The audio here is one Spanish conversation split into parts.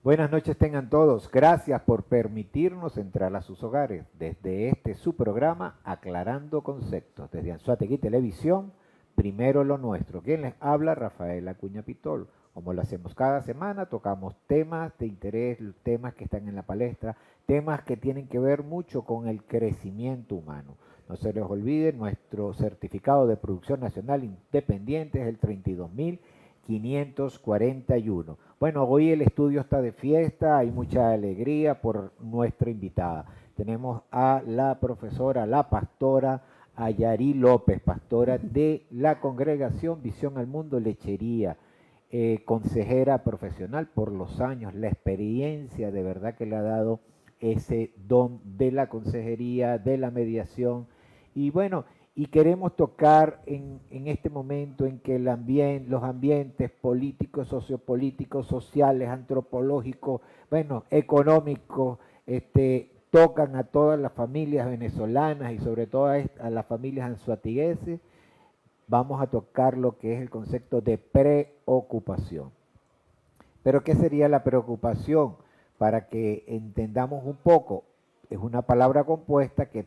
Buenas noches tengan todos. Gracias por permitirnos entrar a sus hogares desde su programa Aclarando Conceptos, desde Anzoátegui Televisión, primero lo nuestro. Quien les habla, Rafael Acuña Pitol. Como lo hacemos cada semana, tocamos temas de interés, temas que están en la palestra, temas que tienen que ver mucho con el crecimiento humano. No se les olvide, nuestro certificado de producción nacional independiente es el 32.541. Bueno, hoy el estudio está de fiesta, hay mucha alegría por nuestra invitada. Tenemos a la profesora, la pastora Ayarí López, pastora de la Congregación Visión al Mundo Lechería, consejera profesional por los años, la experiencia de verdad que le ha dado ese don de la consejería, de la mediación. Y bueno, y queremos tocar en este momento en que los ambientes políticos, sociopolíticos, sociales, antropológicos, bueno, económicos, tocan a todas las familias venezolanas y sobre todo a las familias anzoatigueses. Vamos a tocar lo que es el concepto de preocupación. Pero ¿qué sería la preocupación? Para que entendamos un poco, es una palabra compuesta que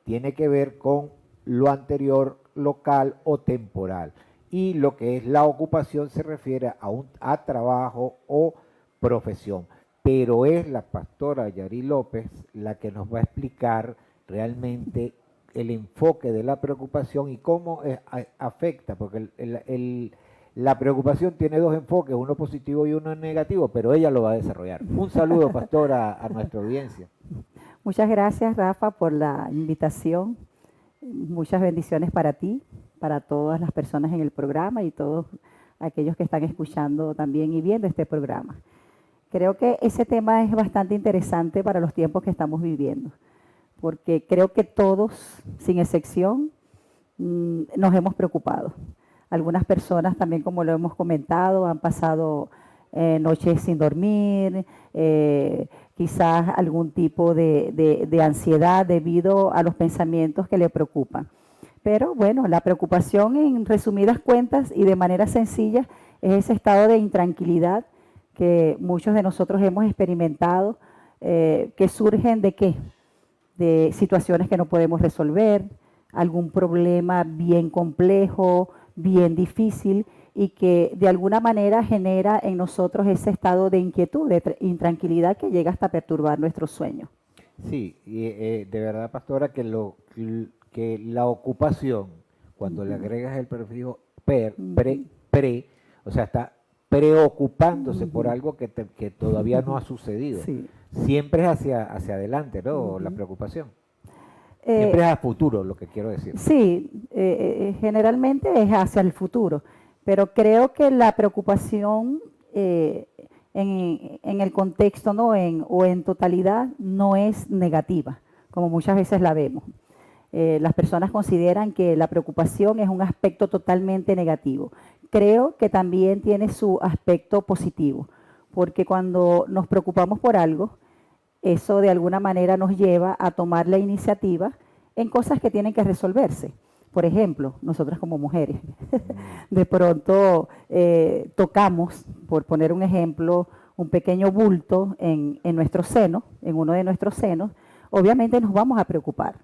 tiene que ver con lo anterior, local o temporal. Y lo que es la ocupación se refiere a trabajo o profesión. Pero es la pastora Ayarí López la que nos va a explicar realmente el enfoque de la preocupación y cómo afecta, porque la preocupación tiene dos enfoques, uno positivo y uno negativo, pero ella lo va a desarrollar. Un saludo, pastora, a nuestra audiencia. Muchas gracias, Rafa, por la invitación. Muchas bendiciones para ti, para todas las personas en el programa y todos aquellos que están escuchando también y viendo este programa. Creo que ese tema es bastante interesante para los tiempos que estamos viviendo, porque creo que todos, sin excepción, nos hemos preocupado. Algunas personas también, como lo hemos comentado, han pasado noches sin dormir, quizás algún tipo de ansiedad debido a los pensamientos que le preocupan. Pero bueno, la preocupación en resumidas cuentas y de manera sencilla es ese estado de intranquilidad que muchos de nosotros hemos experimentado, que surgen de ¿qué? De situaciones que no podemos resolver, algún problema bien complejo, bien difícil y que de alguna manera genera en nosotros ese estado de inquietud, de intranquilidad que llega hasta perturbar nuestros sueños. Sí, y de verdad, pastora, que la ocupación, cuando le agregas el prefijo o sea, está preocupándose por algo que todavía no ha sucedido. Sí. Siempre es hacia adelante, ¿no? La preocupación. Siempre es a futuro, lo que quiero decir. Sí, generalmente es hacia el futuro, pero creo que la preocupación en el contexto, ¿no? o en totalidad no es negativa, como muchas veces la vemos. Las personas consideran que la preocupación es un aspecto totalmente negativo. Creo que también tiene su aspecto positivo, porque cuando nos preocupamos por algo, eso de alguna manera nos lleva a tomar la iniciativa en cosas que tienen que resolverse. Por ejemplo, nosotras como mujeres, de pronto tocamos, por poner un ejemplo, un pequeño bulto en nuestro seno, en uno de nuestros senos, obviamente nos vamos a preocupar.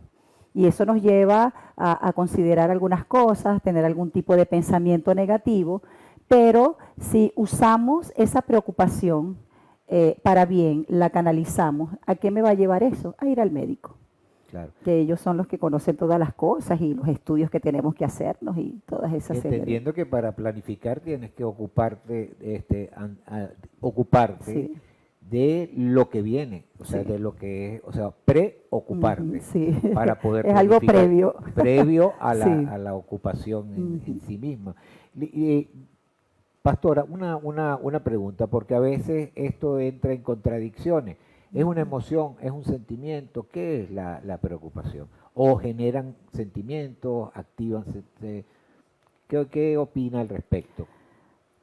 Y eso nos lleva a considerar algunas cosas, tener algún tipo de pensamiento negativo, pero si usamos esa preocupación para bien, la canalizamos, ¿a qué me va a llevar eso? A ir al médico. Claro. Que ellos son los que conocen todas las cosas y los estudios que tenemos que hacernos y todas esas series. Entendiendo que para planificar tienes que ocuparte, Sí. de lo que viene, o sea, Sí. de lo que es, o sea, preocuparte Sí. para poder Es algo previo. previo a Sí. la ocupación en sí misma. Pastora, una pregunta, porque a veces esto entra en contradicciones. ¿Es una emoción, es un sentimiento? ¿Qué es la preocupación? ¿O generan sentimientos, activan? ¿Qué opina al respecto?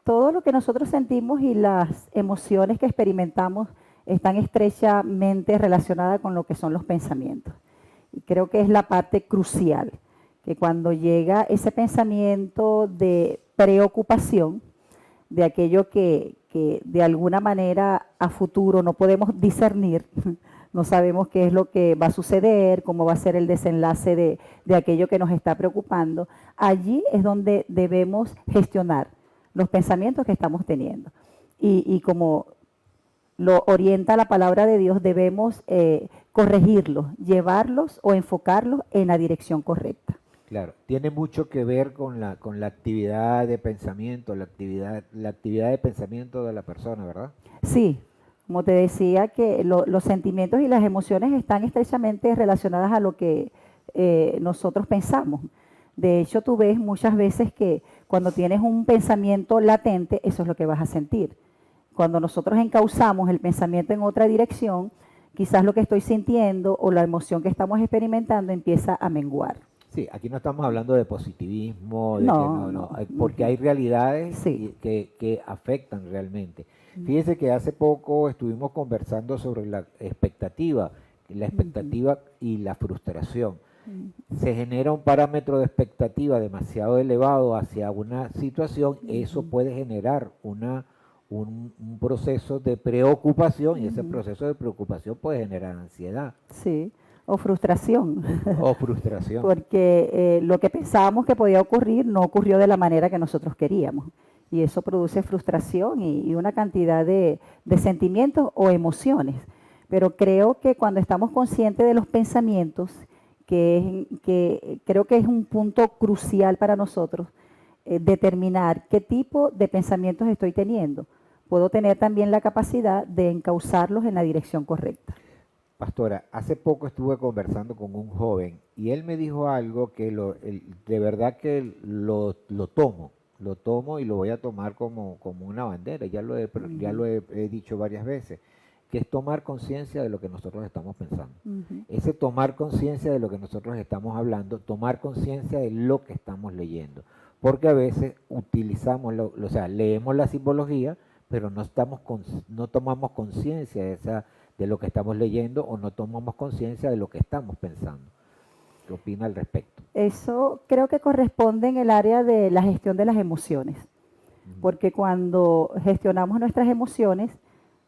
Todo lo que nosotros sentimos y las emociones que experimentamos están estrechamente relacionadas con lo que son los pensamientos. Y creo que es la parte crucial, que cuando llega ese pensamiento de preocupación, de aquello que que de alguna manera a futuro no podemos discernir, no sabemos qué es lo que va a suceder, cómo va a ser el desenlace de aquello que nos está preocupando, allí es donde debemos gestionar los pensamientos que estamos teniendo. Y como lo orienta la palabra de Dios, debemos corregirlos, llevarlos o enfocarlos en la dirección correcta. Claro, tiene mucho que ver con la actividad de pensamiento, la actividad de pensamiento de la persona, ¿verdad? Sí, como te decía, que los sentimientos y las emociones están estrechamente relacionadas a lo que nosotros pensamos. De hecho, tú ves muchas veces que cuando tienes un pensamiento latente, eso es lo que vas a sentir. Cuando nosotros encauzamos el pensamiento en otra dirección, quizás lo que estoy sintiendo o la emoción que estamos experimentando empieza a menguar. Sí, aquí no estamos hablando de positivismo, No. porque hay realidades Sí. que afectan realmente. Fíjese que hace poco estuvimos conversando sobre la expectativa y la frustración. Se genera un parámetro de expectativa demasiado elevado hacia una situación, eso puede generar un proceso de preocupación y ese proceso de preocupación puede generar ansiedad. Sí, o frustración. O frustración. Porque lo que pensábamos que podía ocurrir no ocurrió de la manera que nosotros queríamos. Y eso produce frustración y una cantidad de sentimientos o emociones. Pero creo que cuando estamos conscientes de los pensamientos, que creo que es un punto crucial para nosotros, determinar qué tipo de pensamientos estoy teniendo. Puedo tener también la capacidad de encauzarlos en la dirección correcta. Pastora, hace poco estuve conversando con un joven y él me dijo algo que de verdad que lo tomo y lo voy a tomar como una bandera, ya lo he dicho varias veces, que es tomar conciencia de lo que nosotros estamos pensando. Ese tomar conciencia de lo que nosotros estamos hablando, tomar conciencia de lo que estamos leyendo, porque a veces utilizamos, o sea, leemos la simbología, pero no tomamos conciencia de lo que estamos leyendo o no tomamos conciencia de lo que estamos pensando. ¿Qué opina al respecto? Eso creo que corresponde en el área de la gestión de las emociones, porque cuando gestionamos nuestras emociones,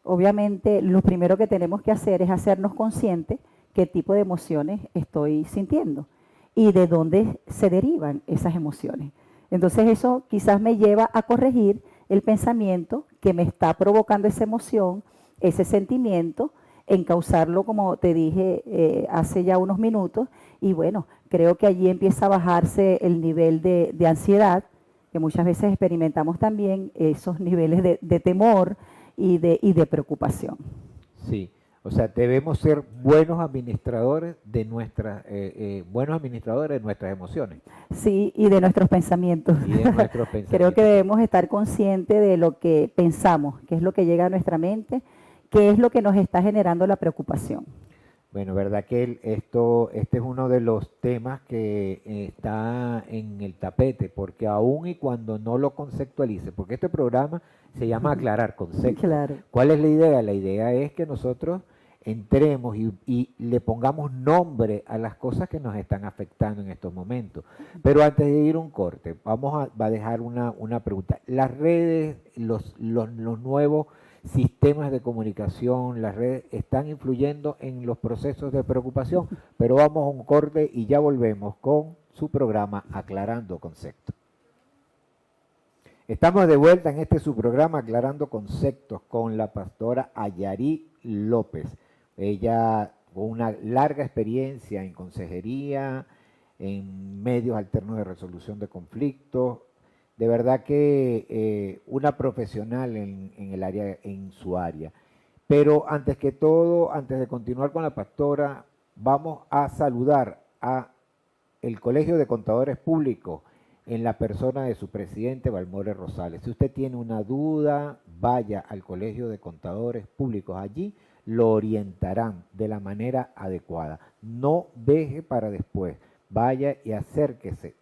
obviamente lo primero que tenemos que hacer es hacernos conscientes qué tipo de emociones estoy sintiendo y de dónde se derivan esas emociones. Entonces eso quizás me lleva a corregir el pensamiento que me está provocando esa emoción, ese sentimiento, encauzarlo, como te dije hace ya unos minutos, y bueno, creo que allí empieza a bajarse el nivel de ansiedad, que muchas veces experimentamos también esos niveles de temor y de preocupación. Sí, o sea, debemos ser buenos administradores de nuestras emociones. Sí, y de nuestros pensamientos. Y de nuestros pensamientos. Creo que debemos estar conscientes de lo que pensamos, qué es lo que llega a nuestra mente, qué es lo que nos está generando la preocupación. Bueno, verdad que este es uno de los temas que está en el tapete, porque aún y cuando no lo conceptualice, porque este programa se llama Aclarar Conceptos. Claro. ¿Cuál es la idea? La idea es que nosotros entremos y le pongamos nombre a las cosas que nos están afectando en estos momentos. Pero antes de ir a un corte, va a dejar una pregunta. Las redes, los nuevos sistemas de comunicación, las redes están influyendo en los procesos de preocupación, pero vamos a un corte y ya volvemos con su programa Aclarando Conceptos. Estamos de vuelta en su programa Aclarando Conceptos con la pastora Ayarí López. Ella con una larga experiencia en consejería, en medios alternos de resolución de conflictos. De verdad que una profesional en su área. Pero antes que todo, antes de continuar con la pastora, vamos a saludar a el Colegio de Contadores Públicos en la persona de su presidente, Balmore Rosales. Si usted tiene una duda, vaya al Colegio de Contadores Públicos. Allí lo orientarán de la manera adecuada. No deje para después. Vaya y acérquese,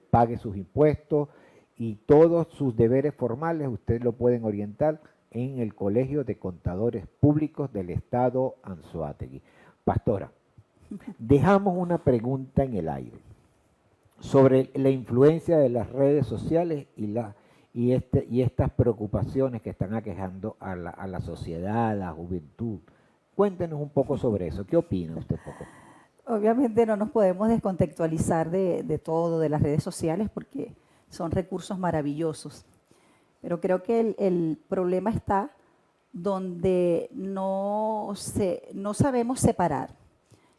pague sus impuestos, y todos sus deberes formales usted lo pueden orientar en el Colegio de Contadores Públicos del Estado Anzoátegui. Pastora, dejamos una pregunta en el aire sobre la influencia de las redes sociales y estas preocupaciones que están aquejando a la sociedad, a la juventud. Cuéntenos un poco sobre eso. ¿Qué opina usted, poco? Obviamente no nos podemos descontextualizar de todo, de las redes sociales, porque son recursos maravillosos. Pero creo que el problema está donde no sabemos separar,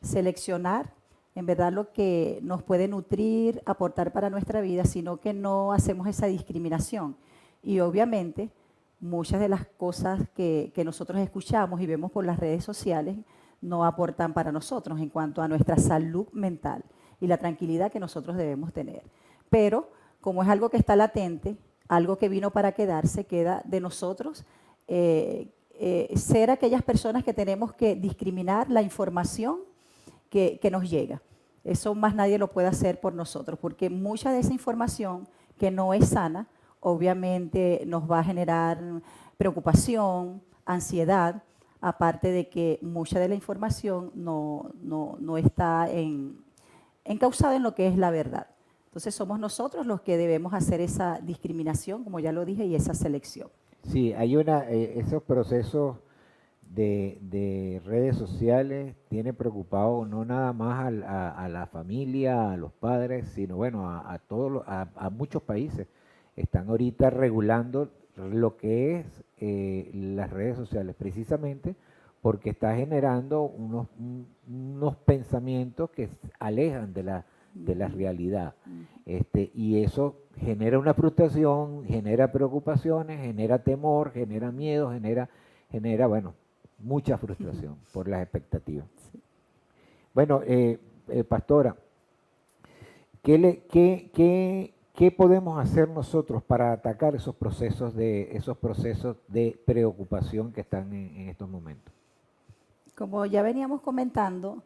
seleccionar en verdad lo que nos puede nutrir, aportar para nuestra vida, sino que no hacemos esa discriminación. Y obviamente muchas de las cosas que nosotros escuchamos y vemos por las redes sociales no aportan para nosotros en cuanto a nuestra salud mental y la tranquilidad que nosotros debemos tener. Pero como es algo que está latente, algo que vino para quedarse, queda de nosotros ser aquellas personas que tenemos que discriminar la información que nos llega. Eso más nadie lo puede hacer por nosotros, porque mucha de esa información que no es sana, obviamente nos va a generar preocupación, ansiedad, aparte de que mucha de la información no está encauzada en lo que es la verdad. Entonces somos nosotros los que debemos hacer esa discriminación, como ya lo dije, y esa selección. Sí, hay esos procesos de redes sociales tiene preocupado no nada más a la familia, a los padres, sino bueno, a muchos países. Están ahorita regulando lo que es las redes sociales, precisamente porque está generando unos pensamientos que alejan de la realidad. Y eso genera una frustración, genera preocupaciones, genera temor, genera miedo, genera bueno, mucha frustración por las expectativas. Bueno, pastora, ¿qué podemos hacer nosotros para atacar esos procesos de preocupación que están en estos momentos? Como ya veníamos comentando,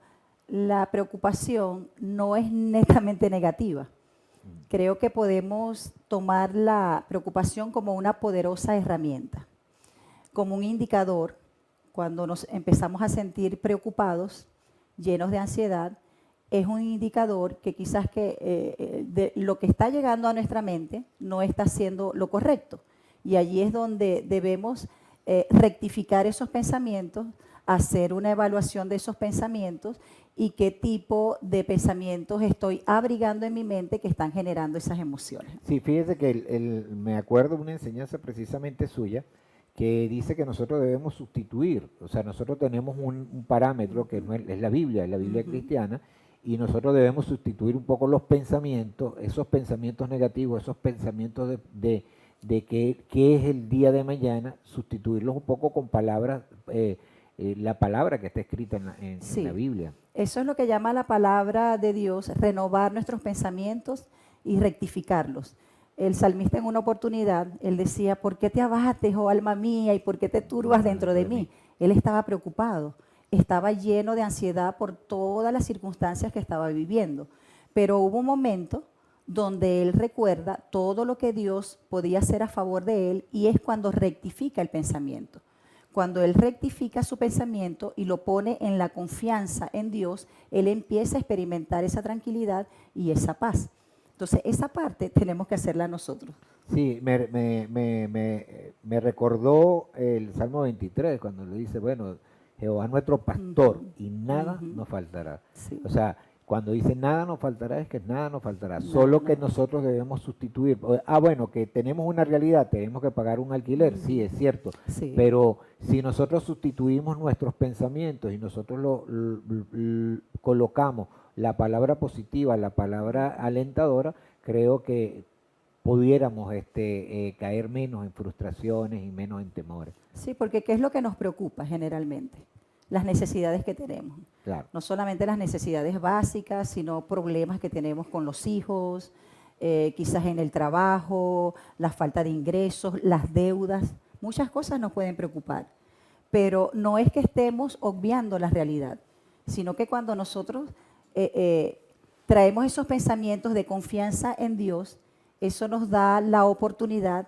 la preocupación no es netamente negativa. Creo que podemos tomar la preocupación como una poderosa herramienta, como un indicador. Cuando nos empezamos a sentir preocupados, llenos de ansiedad, es un indicador que quizás de lo que está llegando a nuestra mente no está siendo lo correcto. Y allí es donde debemos rectificar esos pensamientos, hacer una evaluación de esos pensamientos y qué tipo de pensamientos estoy abrigando en mi mente que están generando esas emociones. Sí, fíjese que me acuerdo de una enseñanza precisamente suya que dice que nosotros debemos sustituir, o sea, nosotros tenemos un parámetro que no es la Biblia cristiana, y nosotros debemos sustituir un poco los pensamientos, esos pensamientos negativos, esos pensamientos de qué es el día de mañana, sustituirlos un poco con palabras, la palabra que está escrita en la Biblia. Eso es lo que llama la palabra de Dios, renovar nuestros pensamientos y rectificarlos. El salmista en una oportunidad, él decía, ¿por qué te abates, oh alma mía, y por qué te turbas dentro de mí? Él estaba preocupado, estaba lleno de ansiedad por todas las circunstancias que estaba viviendo. Pero hubo un momento donde él recuerda todo lo que Dios podía hacer a favor de él y es cuando rectifica el pensamiento. Cuando él rectifica su pensamiento y lo pone en la confianza en Dios, él empieza a experimentar esa tranquilidad y esa paz. Entonces, esa parte tenemos que hacerla nosotros. Sí, me recordó el Salmo 23, cuando le dice, bueno, Jehová nuestro pastor y nada nos faltará. Sí. O sea, cuando dice nada nos faltará, es que nada nos faltará, solo que nosotros debemos sustituir. Bueno, que tenemos una realidad, tenemos que pagar un alquiler, sí, es cierto, Sí. pero si nosotros sustituimos nuestros pensamientos y nosotros colocamos la palabra positiva, la palabra alentadora, creo que pudiéramos caer menos en frustraciones y menos en temores. Sí, porque ¿qué es lo que nos preocupa generalmente? Las necesidades que tenemos. Claro. No solamente las necesidades básicas, sino problemas que tenemos con los hijos, quizás en el trabajo, la falta de ingresos, las deudas. Muchas cosas nos pueden preocupar. Pero no es que estemos obviando la realidad, sino que cuando nosotros traemos esos pensamientos de confianza en Dios, eso nos da la oportunidad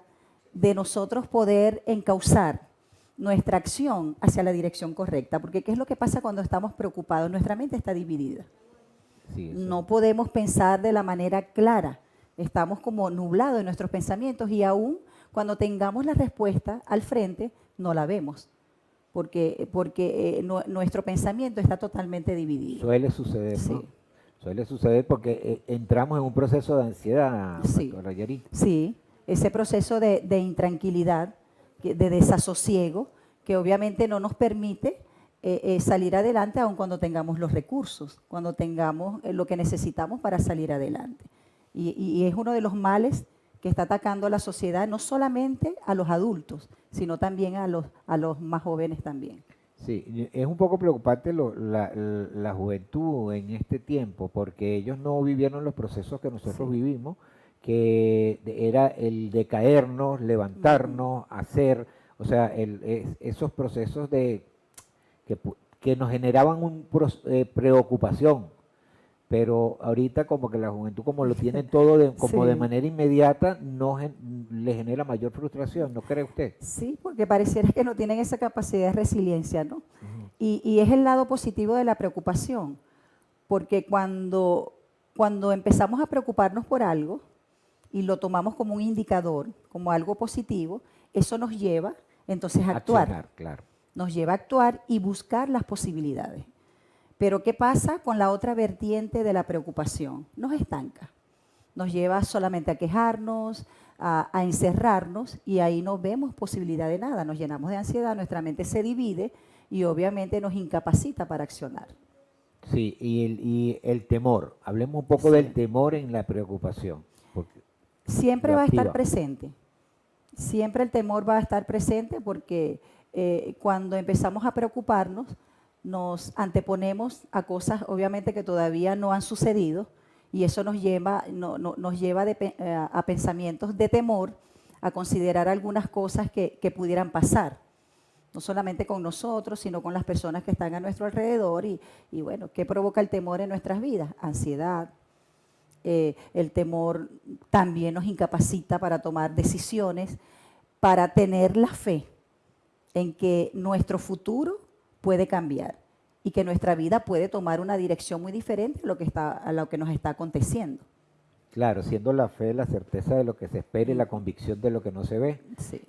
de nosotros poder encauzar nuestra acción hacia la dirección correcta. Porque ¿qué es lo que pasa cuando estamos preocupados? Nuestra mente está dividida. Sí, no podemos pensar de la manera clara. Estamos como nublados en nuestros pensamientos y aún cuando tengamos la respuesta al frente, no la vemos, porque nuestro pensamiento está totalmente dividido. Suele suceder, Sí. ¿no? Suele suceder porque entramos en un proceso de ansiedad, Sí. pastora Yari. Sí, ese proceso de intranquilidad, de desasosiego, que obviamente no nos permite salir adelante aun cuando tengamos los recursos, cuando tengamos lo que necesitamos para salir adelante. Y es uno de los males que está atacando a la sociedad, no solamente a los adultos, sino también a los más jóvenes también. Sí, es un poco preocupante la juventud en este tiempo, porque ellos no vivieron los procesos que nosotros vivimos, que era el de caernos, levantarnos, hacer, o sea, esos procesos que nos generaban preocupación. Pero ahorita como que la juventud, como lo tienen todo como de Sí. manera inmediata, le genera mayor frustración, ¿no cree usted? Sí, porque pareciera que no tienen esa capacidad de resiliencia, ¿no? Ujú. Y es el lado positivo de la preocupación, porque cuando empezamos a preocuparnos por algo y lo tomamos como un indicador, como algo positivo, eso nos lleva entonces a actuar. Accionar, claro. Nos lleva a actuar y buscar las posibilidades. Pero ¿qué pasa con la otra vertiente de la preocupación? Nos estanca. Nos lleva solamente a quejarnos, a encerrarnos y ahí no vemos posibilidad de nada. Nos llenamos de ansiedad, nuestra mente se divide y obviamente nos incapacita para accionar. Sí, y el temor. Hablemos un poco Sí. del temor en la preocupación. Porque Siempre lo va a estar activa. presente. Siempre el temor va a estar presente porque cuando empezamos a preocuparnos, nos anteponemos a cosas obviamente que todavía no han sucedido y eso nos lleva, nos lleva a pensamientos de temor, a considerar algunas cosas que pudieran pasar, no solamente con nosotros, sino con las personas que están a nuestro alrededor y bueno, ¿qué provoca el temor en nuestras vidas? Ansiedad. El temor también nos incapacita para tomar decisiones, para tener la fe en que nuestro futuro puede cambiar y que nuestra vida puede tomar una dirección muy diferente a lo que nos está aconteciendo. Claro, siendo la fe la certeza de lo que se espera y la convicción de lo que no se ve. Sí.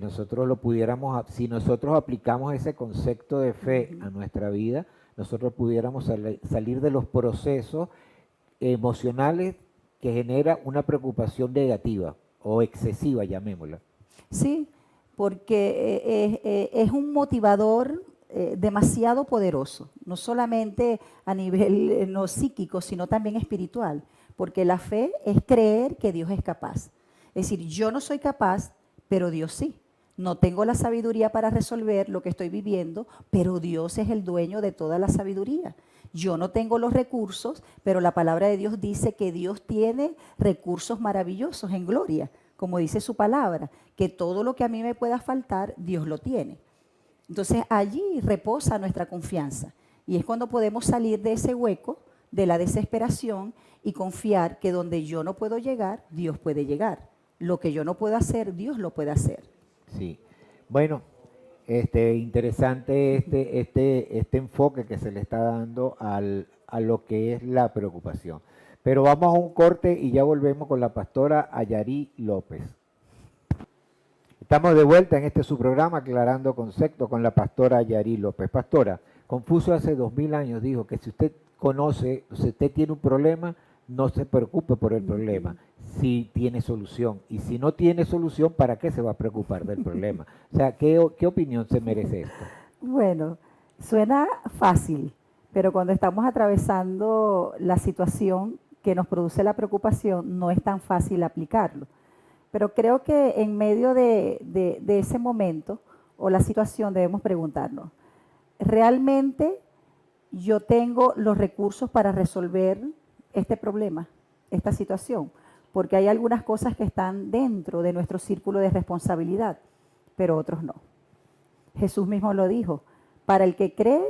Nosotros lo pudiéramos, si nosotros aplicamos ese concepto de fe a nuestra vida, nosotros pudiéramos salir de los procesos emocionales que genera una preocupación negativa o excesiva, llamémosla. Sí, porque es un motivador demasiado poderoso, no solamente a nivel no psíquico, sino también espiritual, porque la fe es creer que Dios es capaz. Es decir, yo no soy capaz, pero Dios sí. No tengo la sabiduría para resolver lo que estoy viviendo, pero Dios es el dueño de toda la sabiduría. Yo no tengo los recursos, pero la palabra de Dios dice que Dios tiene recursos maravillosos en gloria, como dice su palabra, que todo lo que a mí me pueda faltar, Dios lo tiene. Entonces allí reposa nuestra confianza y es cuando podemos salir de ese hueco, de la desesperación y confiar que donde yo no puedo llegar, Dios puede llegar. Lo que yo no puedo hacer, Dios lo puede hacer. Sí. Bueno, interesante este enfoque que se le está dando a lo que es la preocupación. Pero vamos a un corte y ya volvemos con la pastora Ayarí López. Estamos de vuelta en este su programa Aclarando Conceptos con la pastora Ayarí López. Pastora, Confucio hace 2000 años dijo que si usted si usted tiene un problema, no se preocupe por el problema, si tiene solución. Y si no tiene solución, ¿para qué se va a preocupar del problema? O sea, ¿qué opinión se merece esto? Bueno, suena fácil, pero cuando estamos atravesando la situación que nos produce la preocupación, no es tan fácil aplicarlo. Pero creo que en medio de ese momento o la situación debemos preguntarnos, ¿realmente yo tengo los recursos para resolver este problema, esta situación? Porque hay algunas cosas que están dentro de nuestro círculo de responsabilidad, pero otros no. Jesús mismo lo dijo, para el que cree,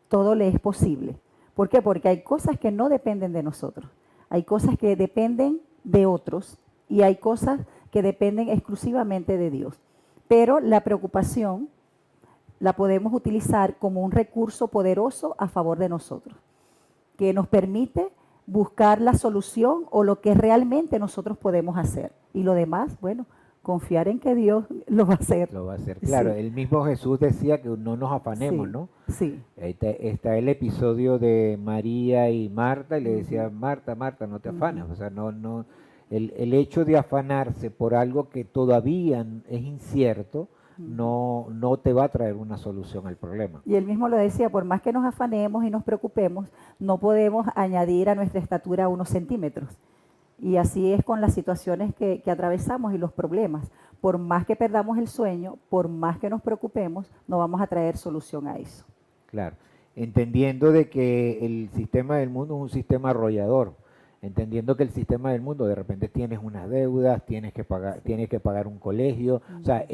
todo le es posible. ¿Por qué? Porque hay cosas que no dependen de nosotros, hay cosas que dependen de otros y hay cosas que dependen exclusivamente de Dios. Pero la preocupación la podemos utilizar como un recurso poderoso a favor de nosotros, que nos permite buscar la solución o lo que realmente nosotros podemos hacer. Y lo demás, bueno, confiar en que Dios lo va a hacer. Lo va a hacer. Claro, Sí, el mismo Jesús decía que no nos afanemos, sí, ¿no? sí. Ahí está el episodio de María y Marta y le decía, Ujú, Marta, Marta, no te ujú. afanes. O sea, el hecho de afanarse por algo que todavía es incierto, Ujú. no te va a traer una solución al problema. Y él mismo lo decía, por más que nos afanemos y nos preocupemos, no podemos añadir a nuestra estatura unos centímetros. Y así es con las situaciones que atravesamos y los problemas. Por más que perdamos el sueño, por más que nos preocupemos, no vamos a traer solución a eso. Claro, entendiendo de que el sistema del mundo es un sistema arrollador, entendiendo que el sistema del mundo de repente tienes unas deudas, tienes que pagar un colegio, o sea,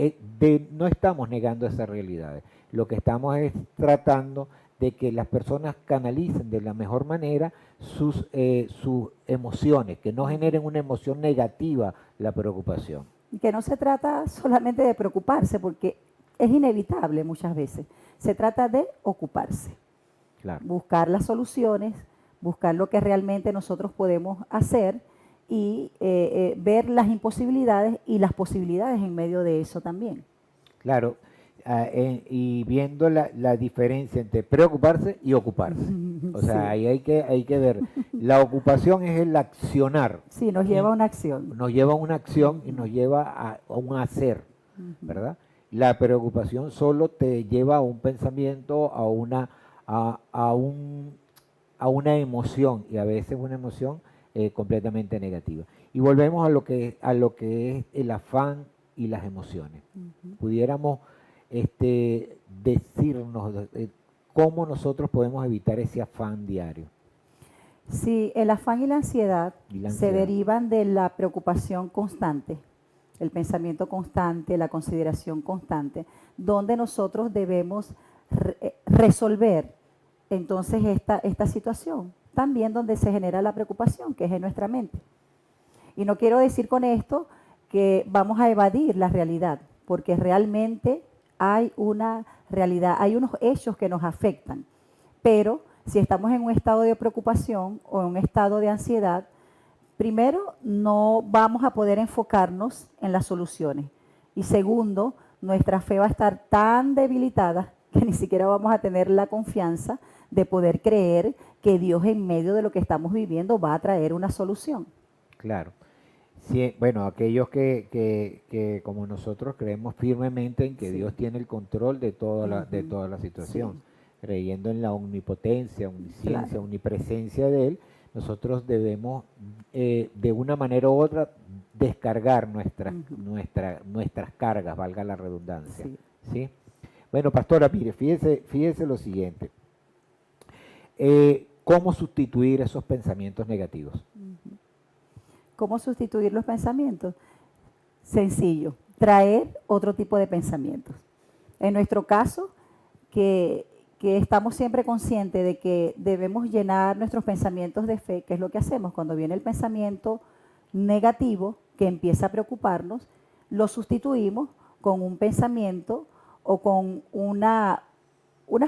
no estamos negando esas realidades. Lo que estamos es tratando de que las personas canalicen de la mejor manera sus emociones, que no generen una emoción negativa la preocupación. Y que no se trata solamente de preocuparse, porque es inevitable muchas veces. Se trata de ocuparse, Claro. buscar las soluciones, buscar lo que realmente nosotros podemos hacer y ver las imposibilidades y las posibilidades en medio de eso también. Claro, y viendo la diferencia entre preocuparse y ocuparse. O sea, Sí, ahí hay que ver. La ocupación es el accionar sí, nos lleva y a una acción. nos lleva a una acción y nos lleva a un hacer, Ujú. ¿verdad? La preocupación solo te lleva a un pensamiento, a a una emoción y a veces una emoción completamente negativa. Y volvemos a lo que es el afán y las emociones. Pudiéramos decirnos cómo nosotros podemos evitar ese afán diario Sí, el afán y la ansiedad y la se ansiedad. derivan de la preocupación constante, el pensamiento constante, la consideración constante, donde nosotros debemos resolver entonces esta situación. También donde se genera la preocupación, que es en nuestra mente. Y no quiero decir con esto que vamos a evadir la realidad, porque realmente hay una realidad, hay unos hechos que nos afectan. Pero si estamos en un estado de preocupación o en un estado de ansiedad, primero, no vamos a poder enfocarnos en las soluciones. Y segundo, nuestra fe va a estar tan debilitada que ni siquiera vamos a tener la confianza de poder creer que Dios en medio de lo que estamos viviendo va a traer una solución. Claro. Sí, bueno, aquellos que como nosotros creemos firmemente en que Sí. Dios tiene el control de Ujú. toda la Sí, situación, creyendo en la omnipotencia, claro. omnisciencia, omnipresencia de Él, nosotros debemos de una manera u otra descargar Ujú. nuestras cargas, valga la redundancia. Sí. ¿Sí? Bueno, pastora, mire, fíjese lo siguiente. ¿Cómo sustituir esos pensamientos negativos? ¿Cómo sustituir los pensamientos? Sencillo, traer otro tipo de pensamientos. En nuestro caso, que estamos siempre conscientes de que debemos llenar nuestros pensamientos de fe, que es lo que hacemos cuando viene el pensamiento negativo que empieza a preocuparnos, lo sustituimos con un pensamiento o con una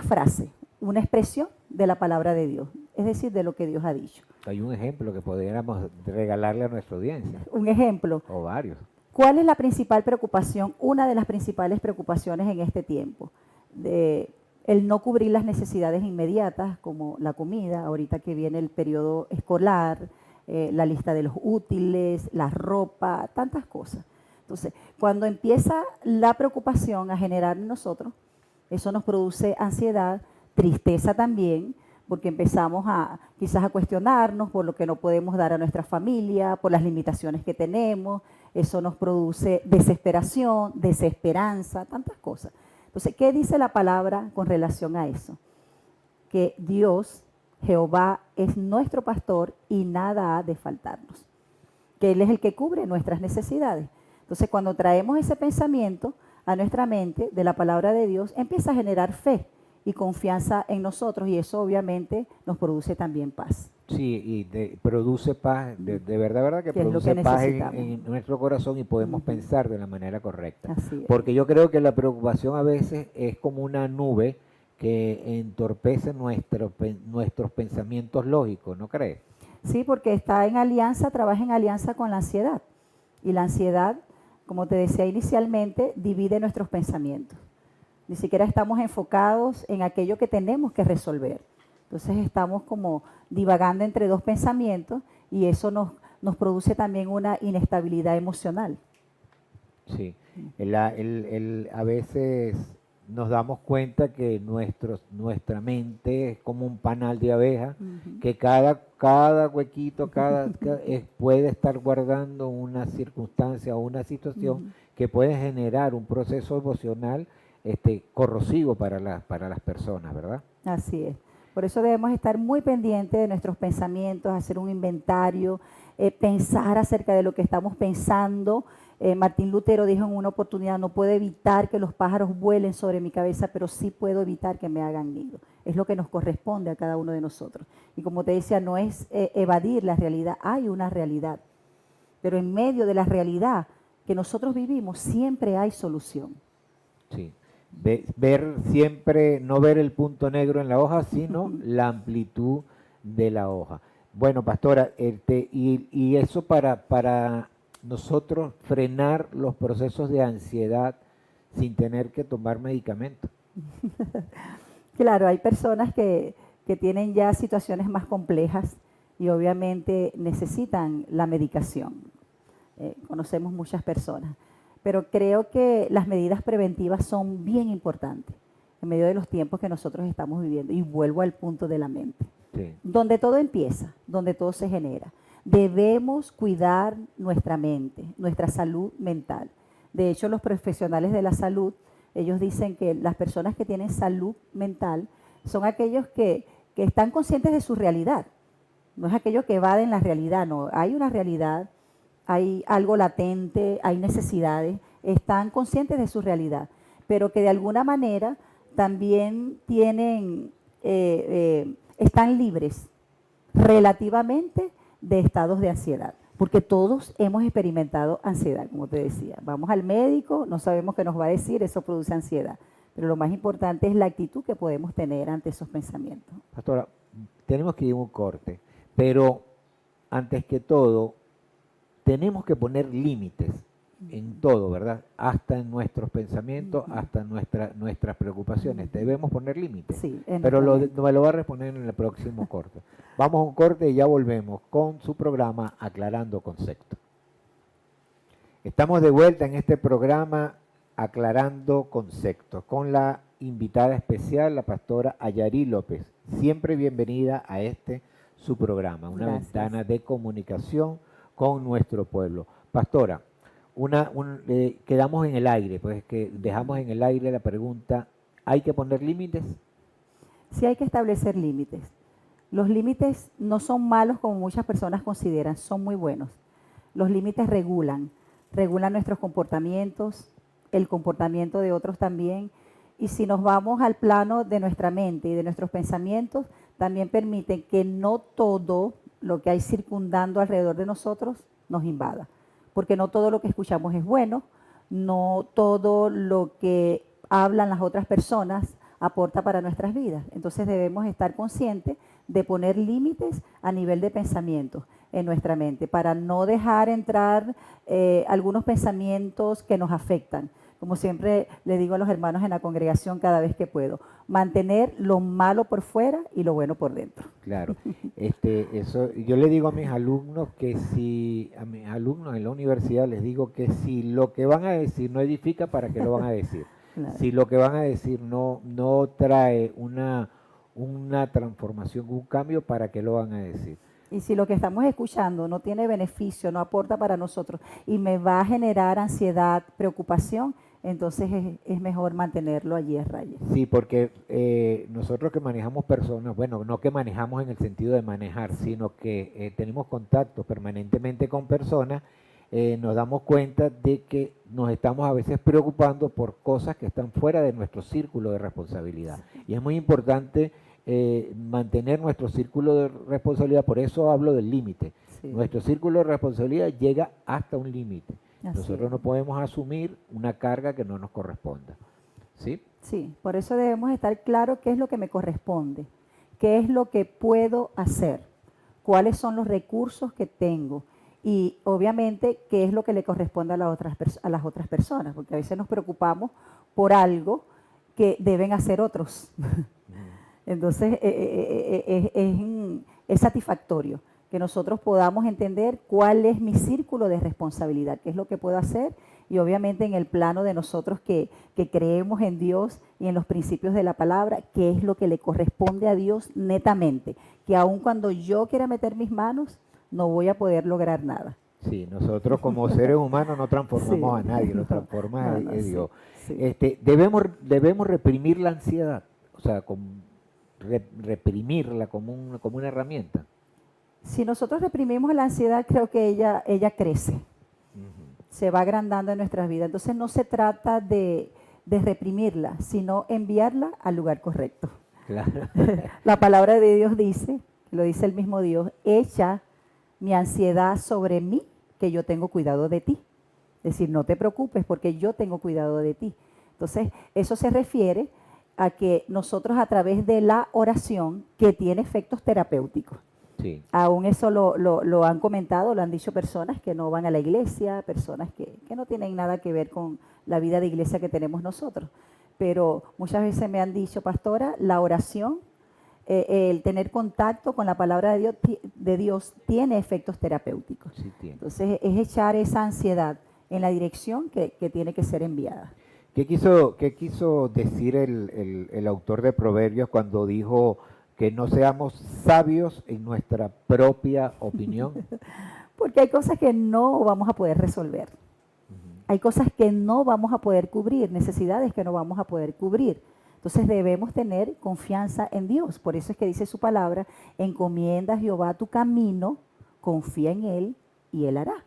frase, una expresión de la palabra de Dios, es decir, de lo que Dios ha dicho. Hay un ejemplo que podríamos regalarle a nuestra audiencia, Un ejemplo, o varios. ¿cuál es la principal preocupación? Una de las principales preocupaciones en este tiempo. El no cubrir las necesidades inmediatas, como la comida, ahorita que viene el periodo escolar, la lista de los útiles, la ropa, tantas cosas. Entonces, cuando empieza la preocupación a generar en nosotros, eso nos produce ansiedad, tristeza también, porque empezamos quizás a cuestionarnos por lo que no podemos dar a nuestra familia, por las limitaciones que tenemos, eso nos produce desesperación, desesperanza, tantas cosas. Entonces, ¿qué dice la palabra con relación a eso? Que Dios, Jehová, es nuestro pastor y nada ha de faltarnos. Que Él es el que cubre nuestras necesidades. Entonces, cuando traemos ese pensamiento a nuestra mente de la palabra de Dios, empieza a generar fe y confianza en nosotros y eso obviamente nos produce también paz. Sí, y produce paz, de verdad que Que es lo que produce paz necesitamos. en nuestro corazón y podemos Ujú. pensar de la manera correcta. Así es. Porque yo creo que la preocupación a veces es como una nube que entorpece nuestros pensamientos lógicos, ¿no crees? Sí, porque está en alianza, trabaja en alianza con la ansiedad. Y la ansiedad, como te decía inicialmente, divide nuestros pensamientos. Ni siquiera estamos enfocados en aquello que tenemos que resolver. Entonces estamos como divagando entre dos pensamientos y eso nos produce también una inestabilidad emocional. Sí, a veces nos damos cuenta que nuestra mente es como un panal de abeja, que cada huequito, puede estar guardando una circunstancia o una situación que puede generar un proceso emocional corrosivo para las personas, ¿verdad? Así es. Por eso debemos estar muy pendientes de nuestros pensamientos, hacer un inventario, pensar acerca de lo que estamos pensando. Martín Lutero dijo en una oportunidad, no puedo evitar que los pájaros vuelen sobre mi cabeza, pero sí puedo evitar que me hagan nido. Es lo que nos corresponde a cada uno de nosotros. Y como te decía, no es evadir la realidad, hay una realidad. Pero en medio de la realidad que nosotros vivimos siempre hay solución. Sí. Ver siempre, no ver el punto negro en la hoja, sino la amplitud de la hoja. Bueno, pastora, y eso para nosotros frenar los procesos de ansiedad sin tener que tomar medicamentos. Claro, hay personas que tienen ya situaciones más complejas y obviamente necesitan la medicación. Conocemos muchas personas. Pero creo que las medidas preventivas son bien importantes en medio de los tiempos que nosotros estamos viviendo. Y vuelvo al punto de la mente. Sí. Donde todo empieza, donde todo se genera. Debemos cuidar nuestra mente, nuestra salud mental. De hecho, los profesionales de la salud, ellos dicen que las personas que tienen salud mental son aquellos que están conscientes de su realidad. No es aquellos que evaden la realidad, no. Hay una realidad, hay algo latente, hay necesidades, están conscientes de su realidad, pero que de alguna manera también están libres relativamente de estados de ansiedad, porque todos hemos experimentado ansiedad, como te decía. Vamos al médico, no sabemos qué nos va a decir, eso produce ansiedad, pero lo más importante es la actitud que podemos tener ante esos pensamientos. Pastora, tenemos que ir a un corte, pero antes que todo, tenemos que poner límites en todo, ¿verdad? Hasta en nuestros pensamientos, hasta nuestras preocupaciones. Debemos poner límites. Sí, pero me lo va a responder en el próximo corte. Vamos a un corte y ya volvemos con su programa Aclarando Conceptos. Estamos de vuelta en este programa Aclarando Conceptos con la invitada especial, la pastora Ayarí López. Siempre bienvenida a su programa, una Gracias. ventana de comunicación con nuestro pueblo. Pastora, quedamos en el aire, pues que dejamos en el aire la pregunta, ¿hay que poner límites? Sí hay que establecer límites. Los límites no son malos como muchas personas consideran, son muy buenos. Los límites regulan nuestros comportamientos, el comportamiento de otros también, y si nos vamos al plano de nuestra mente y de nuestros pensamientos, también permiten que no todo lo que hay circundando alrededor de nosotros nos invada, porque no todo lo que escuchamos es bueno, no todo lo que hablan las otras personas aporta para nuestras vidas. Entonces debemos estar conscientes de poner límites a nivel de pensamiento en nuestra mente para no dejar entrar algunos pensamientos que nos afectan. Como siempre le digo a los hermanos en la congregación cada vez que puedo, mantener lo malo por fuera y lo bueno por dentro. Claro, eso, yo le digo a mis alumnos a mis alumnos en la universidad les digo que si lo que van a decir no edifica, ¿para qué lo van a decir? Claro. Si lo que van a decir no trae una transformación, un cambio, ¿para qué lo van a decir? Y si lo que estamos escuchando no tiene beneficio, no aporta para nosotros y me va a generar ansiedad, preocupación, entonces es mejor mantenerlo allí a raya. Sí, porque nosotros que manejamos personas, bueno, no que manejamos en el sentido de manejar, sino que tenemos contacto permanentemente con personas, nos damos cuenta de que nos estamos a veces preocupando por cosas que están fuera de nuestro círculo de responsabilidad. Sí. Y es muy importante mantener nuestro círculo de responsabilidad, por eso hablo del límite. Sí. Nuestro círculo de responsabilidad llega hasta un límite. Nosotros no podemos asumir una carga que no nos corresponda. ¿Sí? Sí, por eso debemos estar claros qué es lo que me corresponde, qué es lo que puedo hacer, cuáles son los recursos que tengo y obviamente qué es lo que le corresponde a a las otras personas, porque a veces nos preocupamos por algo que deben hacer otros. Entonces, es satisfactorio que nosotros podamos entender cuál es mi círculo de responsabilidad, qué es lo que puedo hacer, y obviamente en el plano de nosotros que creemos en Dios y en los principios de la palabra, qué es lo que le corresponde a Dios netamente, que aun cuando yo quiera meter mis manos, no voy a poder lograr nada. Sí, nosotros como seres humanos no transformamos Sí. a nadie, lo transforma No, es Dios. sí, sí. Debemos reprimir la ansiedad, o sea, reprimirla como una herramienta. Si nosotros reprimimos la ansiedad, creo que ella crece, se va agrandando en nuestras vidas. Entonces no se trata de reprimirla, sino enviarla al lugar correcto. Claro. La palabra de Dios dice, lo dice el mismo Dios, echa mi ansiedad sobre mí, que yo tengo cuidado de ti. Es decir, no te preocupes porque yo tengo cuidado de ti. Entonces, eso se refiere a que nosotros a través de la oración, que tiene efectos terapéuticos, Sí. aún eso lo han comentado, lo han dicho personas que no van a la iglesia, personas que no tienen nada que ver con la vida de iglesia que tenemos nosotros. Pero muchas veces me han dicho, pastora, la oración, el tener contacto con la palabra de Dios tiene efectos terapéuticos. Sí tiene. Entonces es echar esa ansiedad en la dirección que tiene que ser enviada. Qué quiso decir el autor de Proverbios cuando dijo que no seamos sabios en nuestra propia opinión? Porque hay cosas que no vamos a poder resolver. Hay cosas que no vamos a poder cubrir, necesidades que no vamos a poder cubrir. Entonces debemos tener confianza en Dios. Por eso es que dice su palabra, encomienda a Jehová tu camino, confía en Él y Él hará.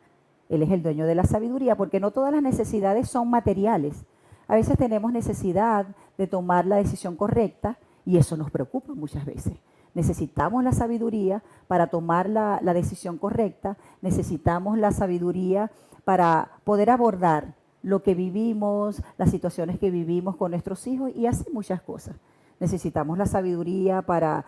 Él es el dueño de la sabiduría, porque no todas las necesidades son materiales. A veces tenemos necesidad de tomar la decisión correcta y eso nos preocupa muchas veces. Necesitamos la sabiduría para tomar la decisión correcta, necesitamos la sabiduría para poder abordar lo que vivimos, las situaciones que vivimos con nuestros hijos y así muchas cosas. Necesitamos la sabiduría para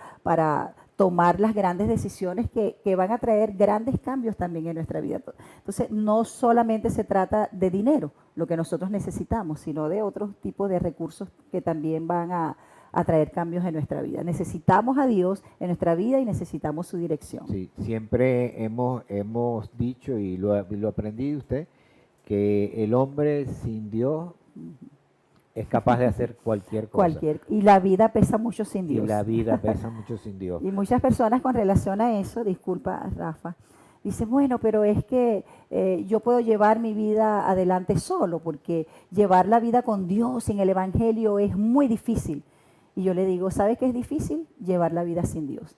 tomar las grandes decisiones que van a traer grandes cambios también en nuestra vida. Entonces, no solamente se trata de dinero, lo que nosotros necesitamos, sino de otros tipos de recursos que también van a traer cambios en nuestra vida. Necesitamos a Dios en nuestra vida y necesitamos su dirección. Sí, siempre hemos dicho, y lo aprendí de usted, que el hombre sin Dios es capaz de hacer cualquier cosa. Y la vida pesa mucho sin Dios. Y la vida pesa mucho sin Dios. Y muchas personas con relación a eso, disculpa Rafa, dicen, bueno, pero es que yo puedo llevar mi vida adelante solo, porque llevar la vida con Dios en el Evangelio es muy difícil. Y yo le digo, ¿sabe qué es difícil? Llevar la vida sin Dios.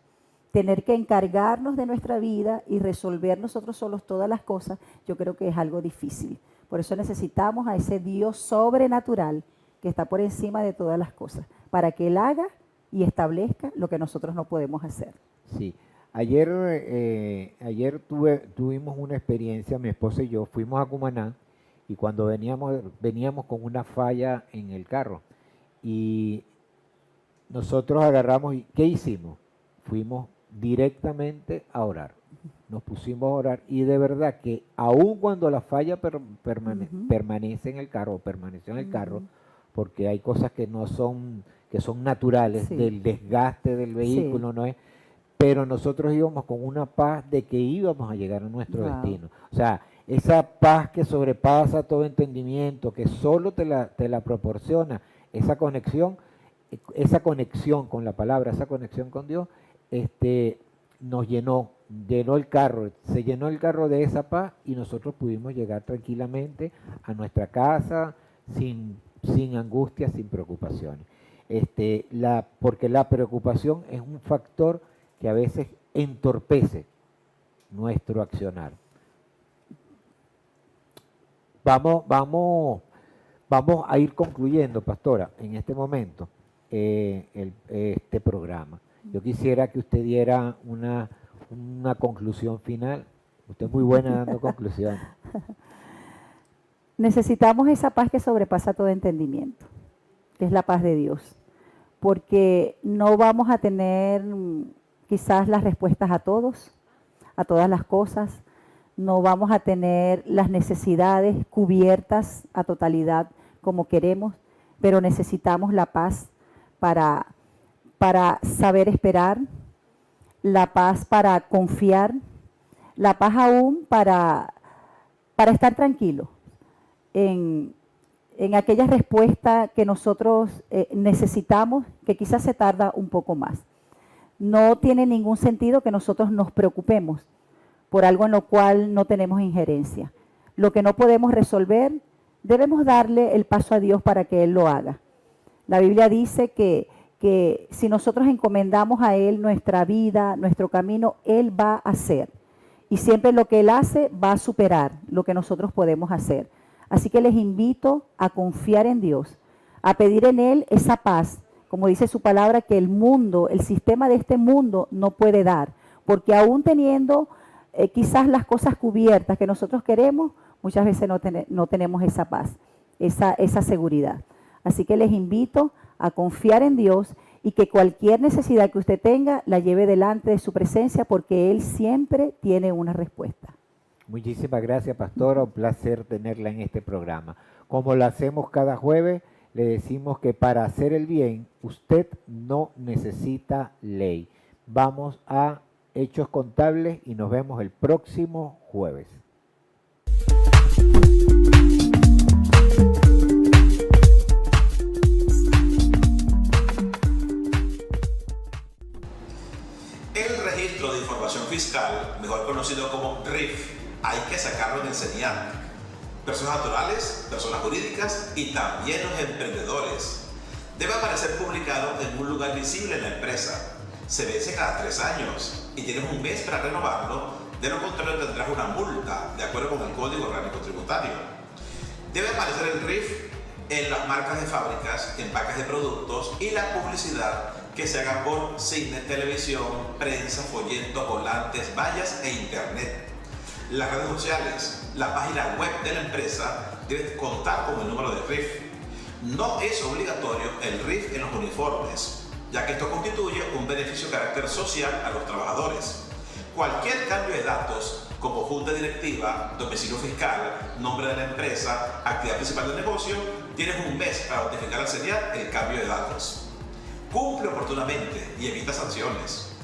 Tener que encargarnos de nuestra vida y resolver nosotros solos todas las cosas, yo creo que es algo difícil. Por eso necesitamos a ese Dios sobrenatural que está por encima de todas las cosas, para que Él haga y establezca lo que nosotros no podemos hacer. Sí. Ayer tuvimos una experiencia, mi esposa y yo, fuimos a Cumaná y cuando veníamos con una falla en el carro y nosotros agarramos y ¿qué hicimos? Fuimos directamente a orar. Nos pusimos a orar y de verdad que aun cuando la falla permanece en el carro, permaneció en el carro, porque hay cosas que son naturales, del desgaste del vehículo, no es, pero nosotros íbamos con una paz de que íbamos a llegar a nuestro destino. O sea, esa paz que sobrepasa todo entendimiento, que solo te la proporciona esa conexión con la palabra, esa conexión con Dios, nos llenó el carro, se llenó el carro de esa paz y nosotros pudimos llegar tranquilamente a nuestra casa sin angustia, sin preocupaciones. Porque la preocupación es un factor que a veces entorpece nuestro accionar. Vamos a ir concluyendo, pastora, en este momento este programa. Yo quisiera que usted diera una conclusión final. Usted es muy buena dando conclusiones. Necesitamos esa paz que sobrepasa todo entendimiento, que es la paz de Dios, porque no vamos a tener quizás las respuestas a todos, a todas las cosas, no vamos a tener las necesidades cubiertas a totalidad como queremos, pero necesitamos la paz para saber esperar, la paz para confiar, la paz aún para estar tranquilos en aquella respuesta que nosotros necesitamos, que quizás se tarda un poco más. No tiene ningún sentido que nosotros nos preocupemos por algo en lo cual no tenemos injerencia. Lo que no podemos resolver, debemos darle el paso a Dios para que Él lo haga. La Biblia dice que si nosotros encomendamos a Él nuestra vida, nuestro camino, Él va a hacer. Y siempre lo que Él hace va a superar lo que nosotros podemos hacer. Así que les invito a confiar en Dios, a pedir en Él esa paz, como dice su palabra, que el mundo, el sistema de este mundo no puede dar. Porque aún teniendo quizás las cosas cubiertas que nosotros queremos, muchas veces no tenemos esa paz, esa seguridad. Así que les invito a confiar en Dios y que cualquier necesidad que usted tenga la lleve delante de su presencia, porque Él siempre tiene una respuesta. Muchísimas gracias, pastora. Un placer tenerla en este programa. Como lo hacemos cada jueves, le decimos que para hacer el bien, usted no necesita ley. Vamos a Hechos Contables y nos vemos el próximo jueves. El registro de información fiscal, mejor conocido como RIF, hay que sacarlo en el CENIAT. Personas naturales, personas jurídicas y también los emprendedores. Debe aparecer publicado en un lugar visible en la empresa. Se vence cada 3 años y tienes un mes para renovarlo, de lo contrario tendrás una multa, de acuerdo con el Código Orgánico Tributario. Debe aparecer el RIF en las marcas de fábricas, empaques de productos y la publicidad que se haga por cine, televisión, prensa, folletos, volantes, vallas e internet. Las redes sociales, la página web de la empresa debe contar con el número de RIF. No es obligatorio el RIF en los uniformes, ya que esto constituye un beneficio de carácter social a los trabajadores. Cualquier cambio de datos, como junta directiva, domicilio fiscal, nombre de la empresa, actividad principal del negocio, tienes un mes para notificar al CENIAT el cambio de datos. Cumple oportunamente y evita sanciones.